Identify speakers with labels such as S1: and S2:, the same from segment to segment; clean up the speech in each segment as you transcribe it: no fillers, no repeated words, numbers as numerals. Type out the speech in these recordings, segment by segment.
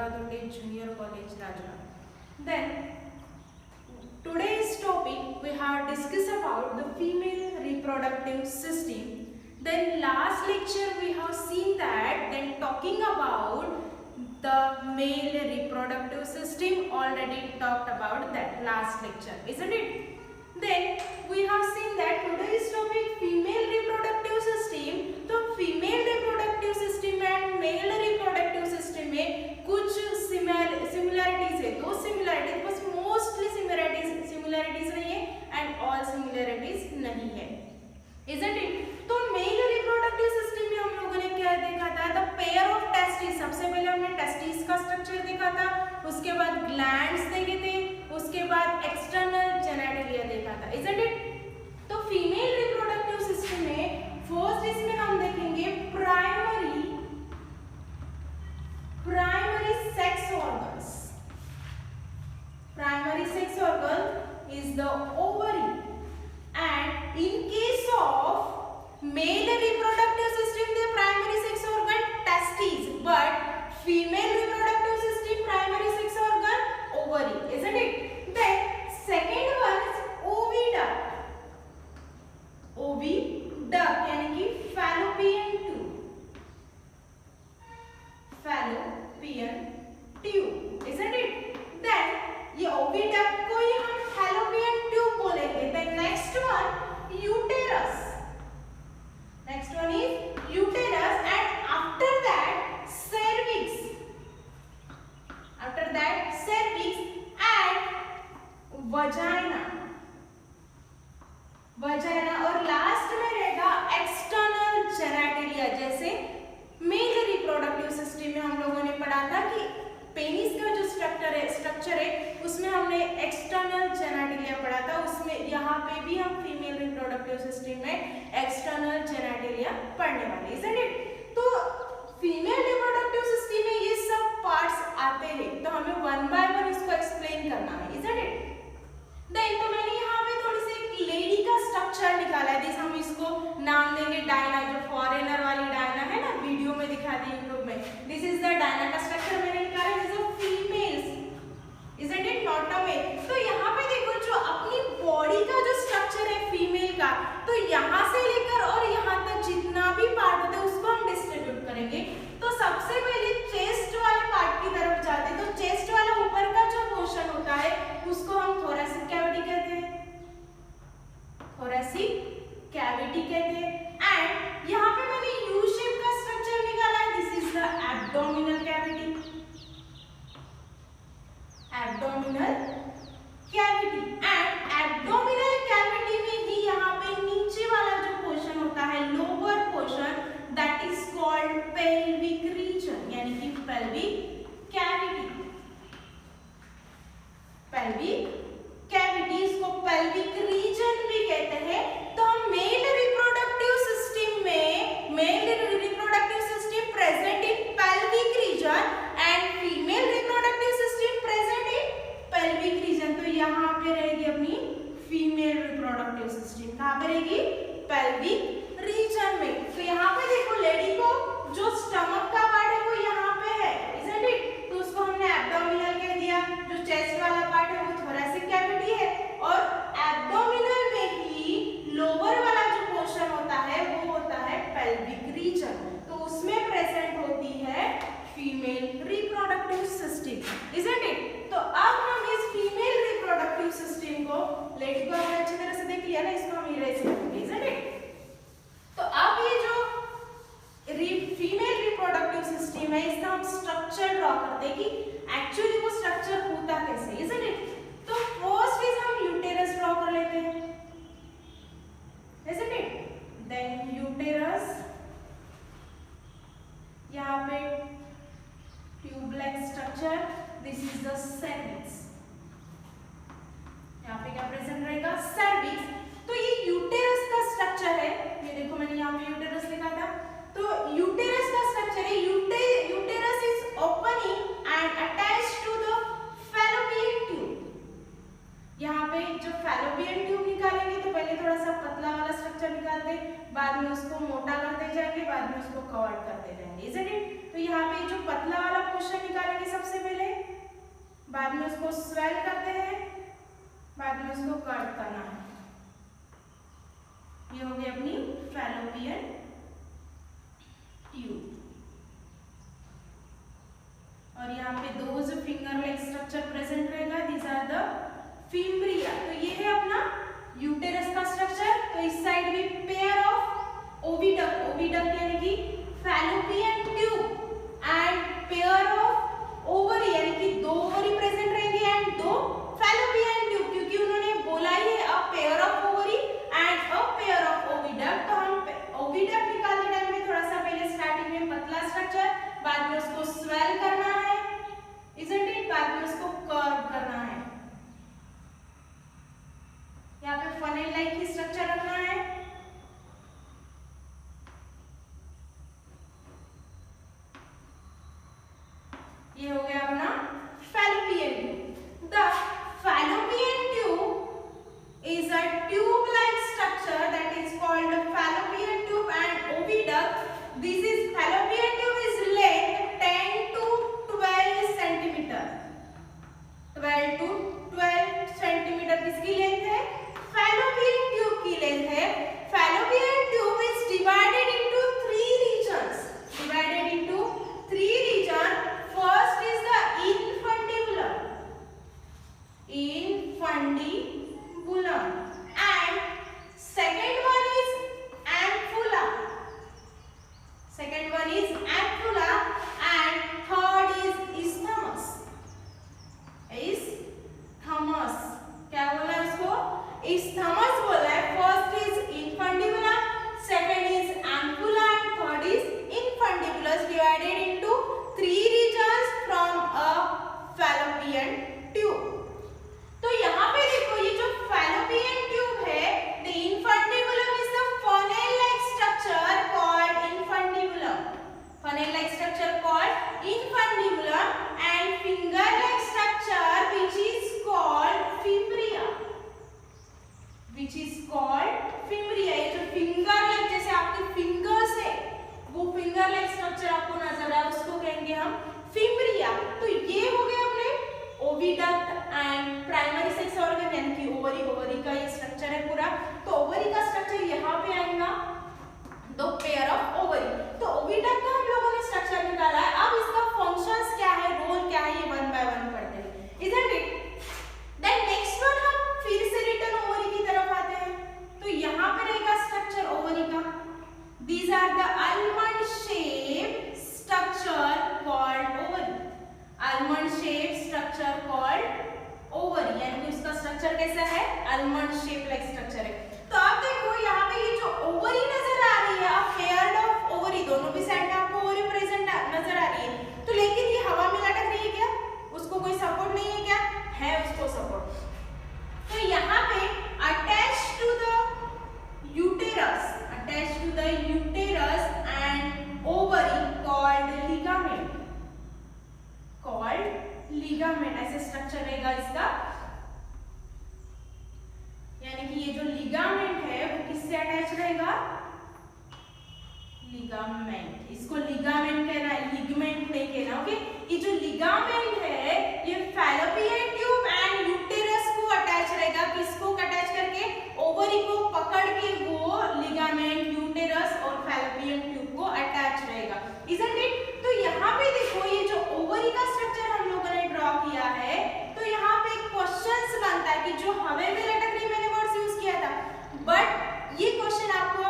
S1: Dekkadunde Junior College, Rajaghat. Then today's topic we have discussed about the female reproductive system. Then last lecture we have seen that, then talking about the male reproductive system, already talked about that last lecture, isn't it? Then we have seen that today's topic female reproductive system. तो female reproductive system and male reproductive system में कुछ similarities है, दो similarities, बस mostly similarities नहीं है and all similarities नहीं है, isn't it? तो male reproductive system में हम लोगों ने क्या देखा था? The pair of testes. सबसे पहले हमने testes का structure देखा था, उसके बाद glands देखे थे, उसके बाद external genitalia देखा था, isn't it? तो female reproductive system में first इसमें हम देखेंगे primary sex organs. Primary sex organ is the ovary, and in case of male reproductive system the primary sex organ testes, but female reproductive system primary sex organ ovary, isn't it? Then second one is oviduct. Oviduct यानी कि fallopian tube, isn't it? Then ये oviduct को ही हम fallopian tube बोलेंगे. Then next one uterus. Next one is uterus, and after that cervix. After that cervix and vagina. और last में रहेगा external genitalia. जैसे मेल रिप्रोडक्टिव सिस्टम में हम लोगों ने पढ़ा था कि पेनिस का जो स्ट्रक्चर है उसमें हमने एक्सटर्नल जेनेटिलिया पढ़ा था, उसमें यहाँ पे भी हम फीमेल रिप्रोडक्टिव सिस्टम में एक्सटर्नल जेनेटिलिया पढ़ने वाले, isn't it? तो फीमेल रिप्रोडक्टिव सिस्टम में ये सब पार्ट्स आते हैं, तो हमें वन बाय वन इसको एक्सप्लेन करना है, isn't it? देन तो मैंने यहाँ पे थोड़ी सी एक लेडी का स्ट्रक्चर निकाला है. दिस हम इसको नाम देंगे डायना, जो फॉरेनर वाली डायना है ना, वीडियो में दिखा दी यूट्यूब में. दिस इज द डायना का स्ट्रक्चर मैंने निकाला. This is females, isn't it? Not a male. तो यहाँ पे देखो जो अपनी बॉडी का जो स्ट्रक्चर है फीमेल का, तो यहाँ से लेकर और यहाँ तक जितना भी पार्ट होता है उसको हम डिस्ट्रीब्यूट करेंगे. तो सबसे पहले चेस्ट वाले पार्ट की तरफ जाते हैं. तो चेस्ट वाला ऊपर का जो पोर्शन होता है उसको हम थोरेसिक कैविटी कहते हैं, थोरेसिक कैविटी कहते हैं. एंड यहाँ पे मैंने यू शेप का स्ट्रक्चर निकाला है. This is the abdominal cavity. Abdominal cavity, and abdominal cavity में ही यहाँ पे नीचे वाला जो पोर्शन होता है, lower portion, that is called pelvic region, यानी कि पेल्विक कैविटी. पेल्विक कैविटी, इसको पेल्विक रीजन भी कहते हैं. तो हम मेल रिप्रोडक्टिव सिस्टम में, male reproductive system present in pelvic region and female reproductive system present in pelvic region. तो यहाँ पे रहेगी अपनी फीमेल रिप्रोडक्टिव सिस्टम. कहाँ पे रहेगी? पेल्विक रीजन में. तो यहाँ पे देखो लेडी को जो स्टमक का पार्ट है वो यहाँ पे है, isn't it? तो उसको हमने एब्डोमिनल कह दिया. जो चेस्ट वाला पार्ट है वो थोरेसिक कैविटी है, और एब्डोमिनल में ही लोअर वाला जो पोर्शन होता है वो होता है पेल्विक रीजन. तो उसमें प्रेजेंट होती है female reproductive system, isn't it? तो अब हम इस फीमेल रिप्रोडक्टिव सिस्टम को, लेडी को हमने अच्छी तरह से देख लिया ना, इसको हम इरेज करेंगे, isn't it? तो अब ये जो फीमेल रिप्रोडक्टिव सिस्टम है इसका हम स्ट्रक्चर ड्रॉ करते हैं कि एक्चुअली वो स्ट्रक्चर होता कैसे, isn't it? तो फर्स्ट इज हम यूटेरस ड्रॉ कर लेते हैं, isn't it? देन यूटेरस, यहाँ पे tube like structure. This is the cervix. यहाँ पे क्या प्रेजेंट रहेगा? सर्विक्स. तो ये यूटेरस का स्ट्रक्चर है. ये देखो मैंने यहाँ पे यूटेरस लिखा था. तो यूटेरस का स्ट्रक्चर है, uterus is opening and attached to the fallopian tube. यहाँ पे जो फैलोपियन ट्यूब निकालेंगे तो पहले थोड़ा सा पतला वाला स्ट्रक्चर निकालते, बाद में उसको मोटा करते जाएंगे, बाद में उसको कवर करते जाएंगे, isn't it? तो यहाँ पे जो पतला वाला पोर्शन निकालेंगे सबसे स्वेल करते हैं, बाद में उसको कर्व करना है। ये हो गई अपनी फैलोपियन ट्यूब। और यहाँ पे दो जो फिंगर लाइक स्ट्रक्चर प्रेजेंट रहेगा, दीज आर द फिम्ब्रिया। तो ये है अपना यूटेरस का स्ट्रक्चर। तो इस साइड भी पेयर ऑफ ओविडक्ट, ओविडक्ट यानी कि fallopian tube and pair of ovary यानी कि दो ओवरी प्रेजेंट रहेंगे एंड दो फैलोपियन ट्यूब, क्योंकि उन्होंने बोला ही है a pair of ovary and a pair of oviduct. तो हम ओविडक्ट निकालने टाइम में थोड़ा सा पहले स्टार्टिंग में पतला स्ट्रक्चर, बाद में उसको स्वेल करना है, इजंट इट, बाद में उसको कर्व करना है। यहाँ पे फनेल लाइक ही स्ट्रक्चर रखना है। ये हो गया अपना fallopian tube. The fallopian tube is a tube like structure that is called fallopian tube and oviduct. This is fallopian tube is length 10 to 12 centimeter. 12 to 12 centimeter किसकी length है? Fallopian tube की length है। Fallopian tube is divided into 3 regions. Divided into 3 region. First is the infundibulum, infundibulum, and second one is ampulla. Second one is ampulla, and third is isthmus. Isthmus. क्या बोला उसको? Isthmus बोला है। First is infundibulum, second is ampulla, and third is infundibulus, divided into 3 regions from a fallopian tube. तो यहाँ पे देखो ये जो fallopian tube है, the infundibulum is the funnel-like structure called infundibulum. Funnel-like structure called infundibulum and finger-like structure which is called fimbria. Which is called fimbria. ये जो finger-like जैसे आपके fingers है, वो फिंगर लाइक स्ट्रक्चर आपको नजर आया, उसको कहेंगे हम फिम्ब्रिया। तो ये हो गया अपने oviduct and primary sex organ यानी कि ओवरी। ओवरी का ये स्ट्रक्चर है पूरा। तो ओवरी का स्ट्रक्चर यहाँ पे आएगा, दो पेयर ऑफ ओवरी। तो ओविडक्ट का हम लोगों ने स्ट्रक्चर निकाला है। अब इसका फंक्शंस क्या है, रोल क्या है, ये वन बाय वन पढ़ते हैं, isn't it. Then next one हम फिर से रिटर्न ओवरी की तरफ आते हैं। तो यहाँ पे रहेगा स्ट्रक्चर ओवरी का। These are the almond-shaped structure called ovary. Almond-shaped structure called ovary. यानी कि उसका स्ट्रक्चर कैसा है? almond-shaped like structure है। तो आप देखो यहाँ पे ये जो ओवरी नजर आ रही है, अब paired of ovary, दोनों भी साइड में आपको ओवरी प्रेजेंट नजर आ रही है। तो लेकिन ये हवा में लटक रही है क्या? उसको कोई सपोर्ट नहीं है क्या? है उसको सपोर्ट। तो यहाँ पे attached to the uterus, attached to the uterus and ovary called ligament, called ligament। ऐसे स्ट्रक्चर रहेगा इसका, यानी कि ये जो लिगामेंट है वो किससे अटैच रहेगा? लिगामेंट। इसको लिगामेंट कहना है, लिगमेंट नहीं कहना, ओके। ये जो लिगामेंट है ये फैलोपियन ट्यूब एंड यूटेरस को अटैच रहेगा। किसको अटैच करके? ओवरी को पकड़ के वो लिगामेंट यूटेरस और फैलोपियन ट्यूब को अटैच रहेगा, इजंट इट। तो यहाँ पे देखो ये जो ओवरी का स्ट्रक्चर हम लोगों ने ड्रॉ किया है, तो यहाँ पे क्वेश्चंस बनता है कि जो हवा में लटक रही, मैंने वर्ड्स यूज किया था, बट ये क्वेश्चन आपको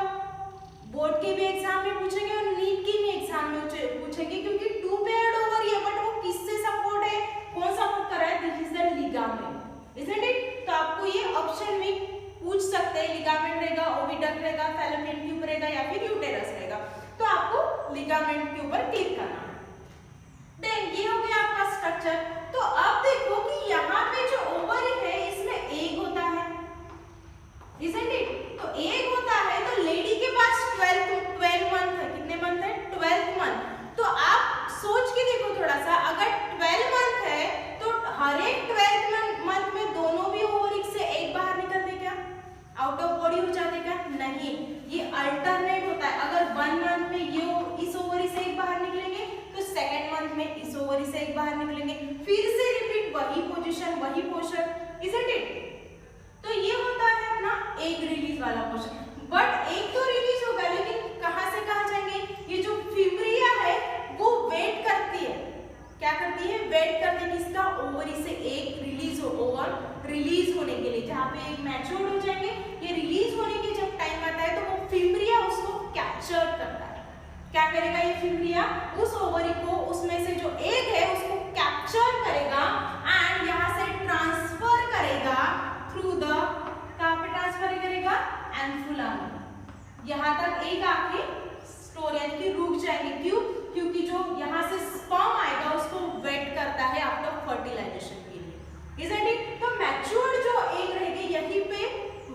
S1: बोर्ड के भी एग्जाम में पूछेंगे और नीट के भी एग्जाम में पूछेंगे, क्योंकि टू पेयर्ड ओवरी है, बट वो किससे सपोर्ट है, कौन सपोर्ट कर रहा है? This is the ligament, isn't it. तो आपको ये ऑप्शन में पूछ सकते हैं, लिगामेंट रहेगा, ओविडक्ट रहेगा, फैलोपियन ट्यूब रहेगा या फिर यूटेरस रहेगा। तो आपको लिगामेंट के ऊपर क्लिक करना है। देन ये हो गया आपका स्ट्रक्चर। तो अब देखो कि यहाँ पे जो ओवरी है इसमें एग होता है, इजंट इट। तो एग होता है, तो लेडी के पास 12 मंथ है। कितने मंथ है? 12 मंथ। तो आप सोच के देखो थोड़ा सा, अगर 12 मंथ है तो हर एक 12 मंथ में दोनों भी ओवरी से एग बाहर निकलते क्या? आउट ऑफ बॉडी हो जाते क्या? नहीं, ये अल्टरनेट होता है। अगर 1 मंथ में ये इस ओवरी से एग बाहर निकलेंगे तो सेकेंड मंथ में इस ओवरी से एग बाहर निकलेंगे, फिर से रिपीट वही वही पोजीशन, वही पोर्शन, इजंट इट? तो ये होता है अपना एग रिलीज वाला पोर्शन। बट एग तो रिलीज होगा, लेकिन कहां से कहां जाएंगे? ये जो फिब्रिया है वो वेट करती है, क्या करती है? वेट करती है किसका? ओवरी से एग रिलीज हो, ओवर रिलीज होने के लिए, जहां पे एग मैच्योर हो जाएंगे, ये रिलीज होने के जब टाइम आता है तो वो फिब्रिया उसको कैप्चर करता है। क्या करेगा ये फिब्रिया? उस ओवरी को, उसमें से जो एग है उसको कैप्चर करेगा एंड यहाँ से ट्रांसफर करेगा थ्रू द, कहाँ पे ट्रांसफर करेगा? एन्फुला में। यहाँ तक एग आके स्टोर यानी कि रुक जाएंगे। क्यों? क्योंकि जो यहाँ से स्पर्म आएगा उसको वेट करता है आफ्टर फर्टिलाइजेशन के लिए, इजंट इट? तो मैच्योर्ड जो एग रहेंगे यहीं पे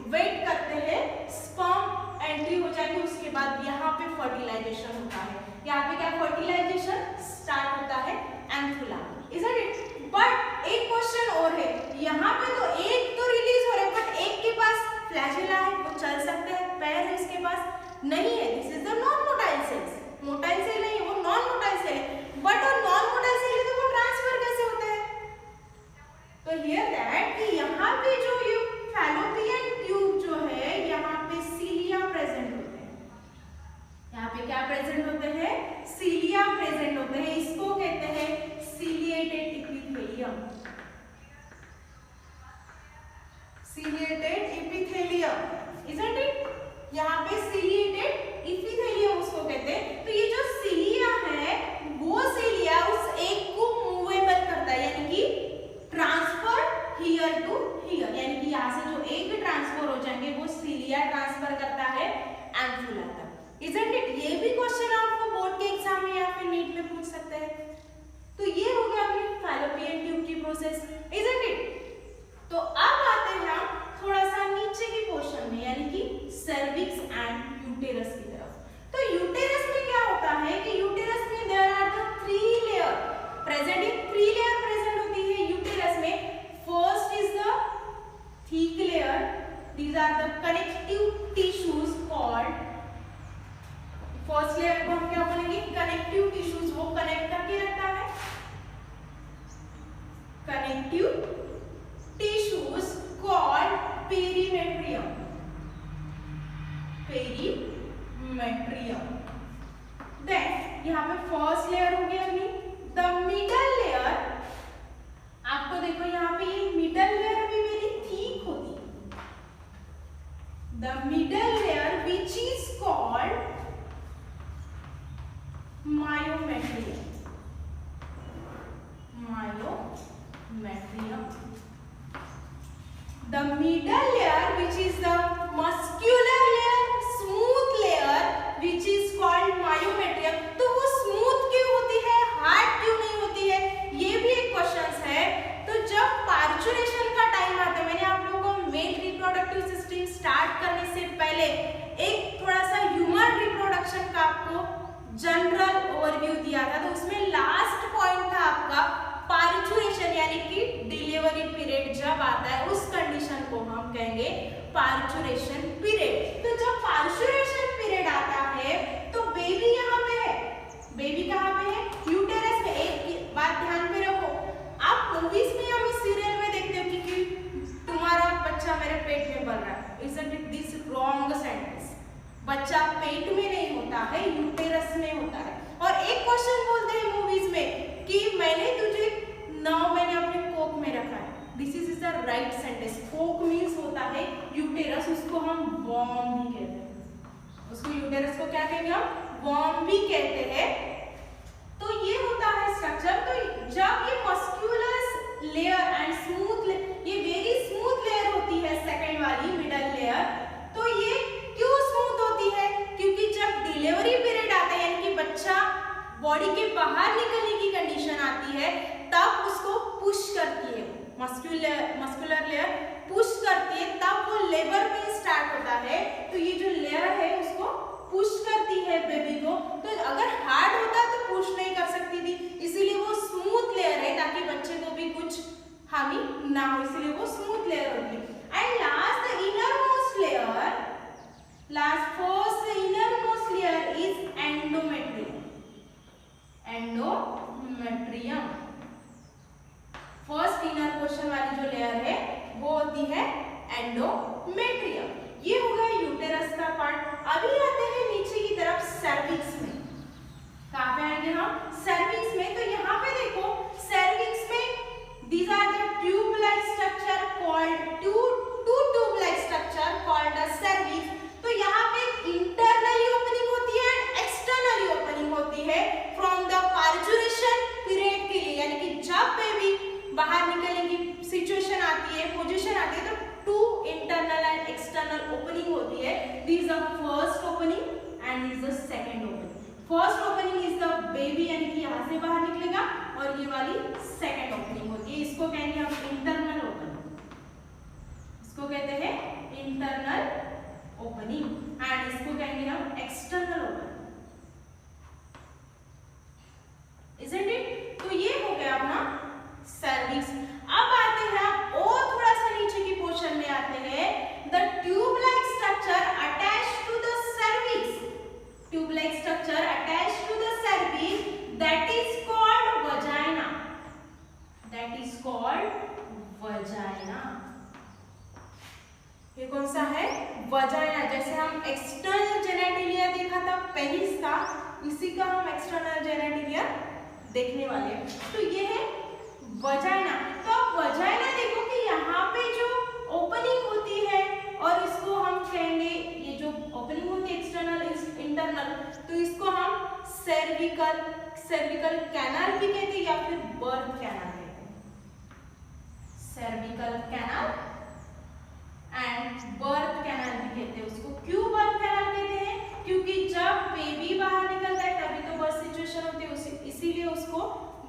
S1: वेट करते हैं, स्पर्म एंट्री हो जाएगी, उसके बाद यहाँ पे फर्टिलाइजेशन होता है। यहाँ पे क्या फर्टिलाइजेशन स्टार्ट होता है? एन्फुला, इजंट इट? बट एक क्वेश्चन और है, यहाँ पे तो एग तो रिलीज हो रहे हैं, बट एग के पास फ्लैजेला है, वो चल सकते हैं, पैर है उसके पास? नहीं है। This is the non motile cells. Motile cell नहीं है, वो नॉन मोटाइल सेल है। बट वो नॉन मोटाइल सेल है तो वो ट्रांसफर कैसे होता है? तो हियर दैट कि यहाँ पे जो ये फैलोपियन ट्यूब जो है, यहाँ पे सीलिया प्रेजेंट होते हैं। यहाँ पे क्या प्रेजेंट होते हैं? सीलिया प्रेजेंट होते हैं। इसको कहते हैं ciliated epithelium, ciliated epithelium, isn't it? यहाँ पे सीलिएटेड एपिथेलियम उसको कहते हैं। तो ये जो सीलिया है वो सीलिया उस एग को मूवेबल करता है, यानी कि ट्रांसफर हियर टू हियर, यानी कि यहाँ से जो एग ट्रांसफर हो जाएंगे वो सीलिया ट्रांसफर करता है एन्फुला तक, इजंट इट? ये भी क्वेश्चन आपको बोर्ड के एग्जाम में या फिर नीट में पूछ सकते हैं। तो ये हो गया अपनी फैलोपियन ट्यूब की प्रोसेस, इजंट इट? तो अब आते हैं हम थोड़ा सा नीचे की पोर्शन में, यानी कि सर्विक्स एंड यूटेरस की तरफ। तो यूटेरस में क्या होता है कि यूटेरस में there are the 3 layer present, इन 3 लेयर प्रेजेंट होती है यूटेरस में। First is the thick layer, these are the connective tissues called, first layer को हम क्या बोलेंगे? कनेक्टिव टिश्यूज, वो कनेक्ट करके रखता है, connective tissues called perimetrium, perimetrium। Then यहाँ पे फर्स्ट लेयर हो गया अपनी। द मिडल लेयर, आपको देखो यहाँ पे ये मिडल लेयर भी मेरी थिक होती है। The middle layer which is called myometrium, myometrium। The middle layer, which is the muscular layer, smooth layer, which is called myometrium। तो वो स्मूथ क्यों होती है, हार्ड क्यों नहीं होती है? ये भी एक क्वेश्चन है। तो जब पार्चुरेशन का टाइम आता है, मैंने आप लोगों को मेल रिप्रोडक्टिव सिस्टम स्टार्ट करने से पहले एक थोड़ा सा ह्यूमन रिप्रोडक्शन का आपको जनरल ओवरव्यू दिया था। तो उसमें लास्ट पॉइंट था आपका पार्चुरेशन, यानी कि डिलीवरी पीरियड जब आता है उस कंडीशन को हम कहेंगे पार्चुरेशन पीरियड। तो जब पार्चुरेशन पीरियड आता है तो बेबी यहाँ पे है, बेबी कहाँ पे है? यूटेरस में। एक बात ध्यान में रखो, आप मूवीज में या सीरियल में देखते हो कि तुम्हारा बच्चा मेरे पेट में पल रहा है, isn't it this wrong sentence? बच्चा पेट में नहीं होता है, यूटेरस में होता है। और एक क्वेश्चन बोलते हैं मूवीज में कि मैंने तुझे 9 महीने अपने कोक में रखा है, this is the right sentence. Coke means होता है यूटेरस, उसको हम वॉर्म भी कहते हैं, उसको यूटेरस को क्या कहेंगे हम? वॉर्म भी कहते हैं। तो ये होता है स्ट्रक्चर। तो जब ये मस्क्यूलर लेयर एंड स्मूथ, ये वेरी स्मूथ लेयर होती है सेकेंड वाली मिडल लेयर, तो ये क्यों स्मूथ होती है? क्योंकि जब डिलीवरी पीरियड आता है, यानी कि बच्चा बॉडी के बाहर निकलने की कंडीशन आती है, तब उसको पुश करती है मस्कुलर लेयर पुश करती है, तब वो लेबर में स्टार्ट होता है। तो ये जो लेयर है उसको पुश करती है बेबी को। तो अगर हार्ड होता तो पुश नहीं कर सकती थी, इसीलिए वो स्मूथ लेयर है ताकि बच्चे को भी कुछ हानि ना हो, इसलिए वो स्मूथ लेयर होती है। And last the innermost layer, last first innermost layer is endometrium, endometrium. First inner portion वाली जो लेयर है वो होती है एंडोमेट्रियम। ये हो गया यूटेरस का पार्ट। अभी आते हैं नीचे की तरफ सर्विक्स में। कहाँ पे आएंगे हम? सर्विक्स में। तो यहाँ पे देखो सर्विक्स में these are the tube-like structure called two tube-like structure called as cervix। तो यहाँ पे इंटरनली ओपनिंग होती है एंड एक्सटर्नली ओपनिंग होती है फ्रॉम द पार्जुरेशन पीरियड के लिए, यानी कि जब बेबी बाहर निकलने की सिचुएशन आती है, पोजीशन आती है, तो two internal and external opening होती है। This is the first opening and is the second opening. First opening is the baby, यानी कि यहाँ से बाहर निकलेगा, और ये वाली सेकंड ओपनिंग होती है। इसको कहेंगे हम इंटरनल ओपनिंग, इसको कहते हैं इंटरनल ओपनिंग, एंड इसको कहेंगे हम एक्सटर्नल ओपनिंग। Isn't it? तो ये हो गया अपना सर्विक्स। अब आते हैं हम और थोड़ा सा नीचे की पोर्शन में आते हैं। The tube like structure attached to the cervix, tube like structure attached to the cervix, that is called vagina, that is called vagina. ये कौन सा है? वजाइना। जैसे हम एक्सटर्नल जेनेटिलिया देखा था पेनिस का, इसी का हम एक्सटर्नल जेनेटिलिया देखने वाले हैं। तो ये है वजाइना। तो अब वजाइना देखो कि यहाँ पे जो ओपनिंग होती है, और इसको हम कहेंगे, ये जो ओपनिंग होती है एक्सटर्नल इंटरनल, तो इसको हम सर्विकल कैनाल भी कहते हैं या फिर बर्थ कैनाल कहते हैं। Cervical canal and birth canal भी कहते हैं उसको। क्यों बर्थ कैनाल कहते हैं? क्योंकि जब बेबी बाहर निकलता है तभी तो बर्थ सिचुएशन होती है, इसीलिए उसको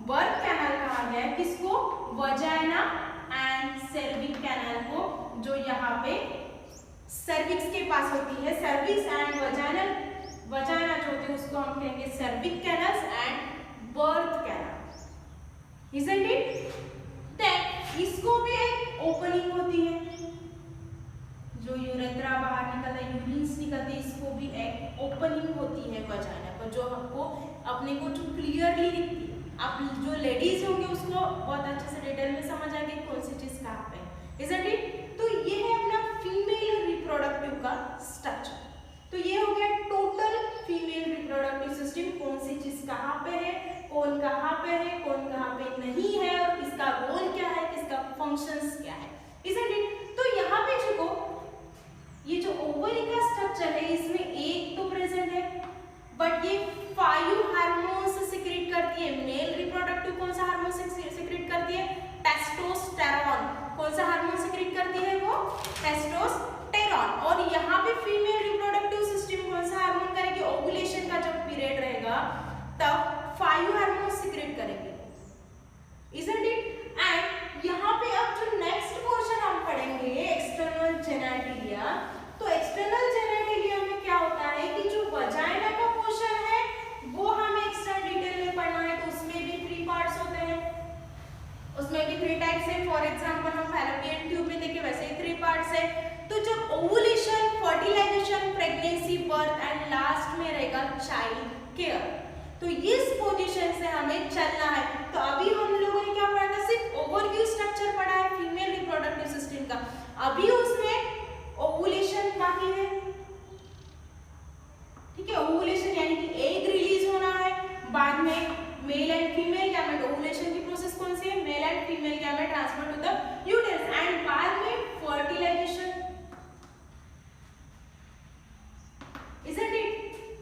S1: बर्थ कैनाल कहा गया है। किसको? वजाइना एंड सर्विक कैनाल को, जो यहाँ पे सर्विक्स के पास होती है। सर्विक्स एंड वजाइना जो होती है उसको हम कहेंगे सर्विक canals and birth canal. Isn't it? Then इसको भी एक ओपनिंग होती है, जो यूरेथ्रा बाहर निकलता है, यूरिन्स निकलते हैं, इसको भी एक ओपनिंग होती है वजाइना पर, जो हमको अपने को जो क्लियरली दिखती है। आप जो लेडीज होंगे उसको बहुत अच्छे से डिटेल में समझ आएगी कौन सी चीज कहाँ पे है। Isn't it? तो ये है अपना फीमेल रिप्रोडक्टिव का स्ट्रक्चर। तो ये हो गया टोटल फीमेल रिप्रोडक्टिव सिस्टम, कौन सी चीज कहाँ पे है, कौन कहाँ पे है, कौन कहाँ पे नहीं है, और किसका रोल क्या है, किसका फंक्शंस क्या है। Isn't it? तो यहाँ पे देखो ये जो ओवरी का स्ट्रक्चर है, इसमें एक तो प्रेजेंट है, बट ये 5 हार्मोन्स सीक्रेट करती है। मेल रिप्रोडक्टिव कौन सा हार्मोन सीक्रेट करती है? टेस्टोस्टेरोन। कौन सा हार्मोन सीक्रेट करती है वो? टेस्टोस्टेरोन। और यहाँ पे फीमेल रिप्रोडक्टिव सिस्टम कौन सा हार्मोन करेगी? ओव्यूलेशन का जब पीरियड रहेगा तब 5 हार्मोन सीक्रेट करेगी। Isn't it? एंड यहाँ पे अब जो नेक्स्ट पोर्शन हम पढ़ेंगे एक्सटर्नल जेनेटिलिया। तो एक्सटर्नल जेनेटिलिया में क्या होता है कि जो वजाइना का पोर्शन है वो हमें एक्स्ट्रा डिटेल में पढ़ना है। तो उसमें भी 3 पार्ट्स होते हैं, उसमें भी 3 टाइप्स है। फॉर एग्जांपल हम फैलोपियन ट्यूब में देखे वैसे ही 3 पार्ट्स है। तो जब ovulation, fertilization, pregnancy, birth and last में रहेगा चाइल्ड केयर। तो इस पोजीशन से हमें चलना है। तो अभी हम लोगों ने क्या पढ़ा था? सिर्फ ओवरव्यू स्ट्रक्चर पढ़ा है फीमेल रिप्रोडक्टिव सिस्टम का। अभी उसमें ओवुलेशन बाकी है, ठीक है। ओवुलेशन यानी कि एग रिलीज होना है, बाद में male and female gamete. Ovulation की प्रोसेस कौन सी है? Male and female gamete transfer to the uterus, and बाद में फर्टिलाइजेशन। Isn't it?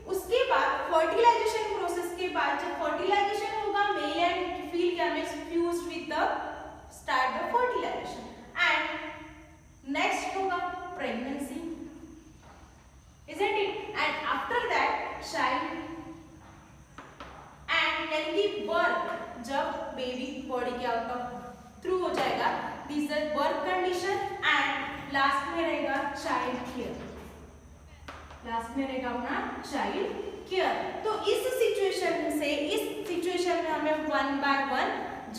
S1: उसके बाद फर्टिलाइजेशन प्रोसेस के बाद जब फर्टिलाइजेशन होगा, male and female gametes fused with the start the fertilization, and next होगा pregnancy. Isn't it? And after that child, and यानी कि बर्थ, जब बेबी बॉडी के आउट ऑफ थ्रू हो जाएगा, this is birth condition, and last में रहेगा child care. Last में रहेगा अपना चाइल्ड केयर। तो इस सिचुएशन में हमें 1 बाय 1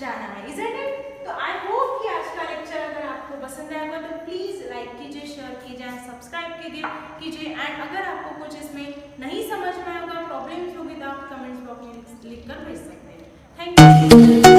S1: जाना है। Isn't it? तो आई होप कि आज का लेक्चर अगर आपको पसंद आएगा तो प्लीज लाइक कीजिए, शेयर कीजिए एंड सब्सक्राइब कीजिए। एंड अगर आपको कुछ इसमें नहीं समझ में आएगा, प्रॉब्लम्स होगी, तो आप कमेंट्स बॉक्स में लिखकर भेज सकते हैं। Thank you.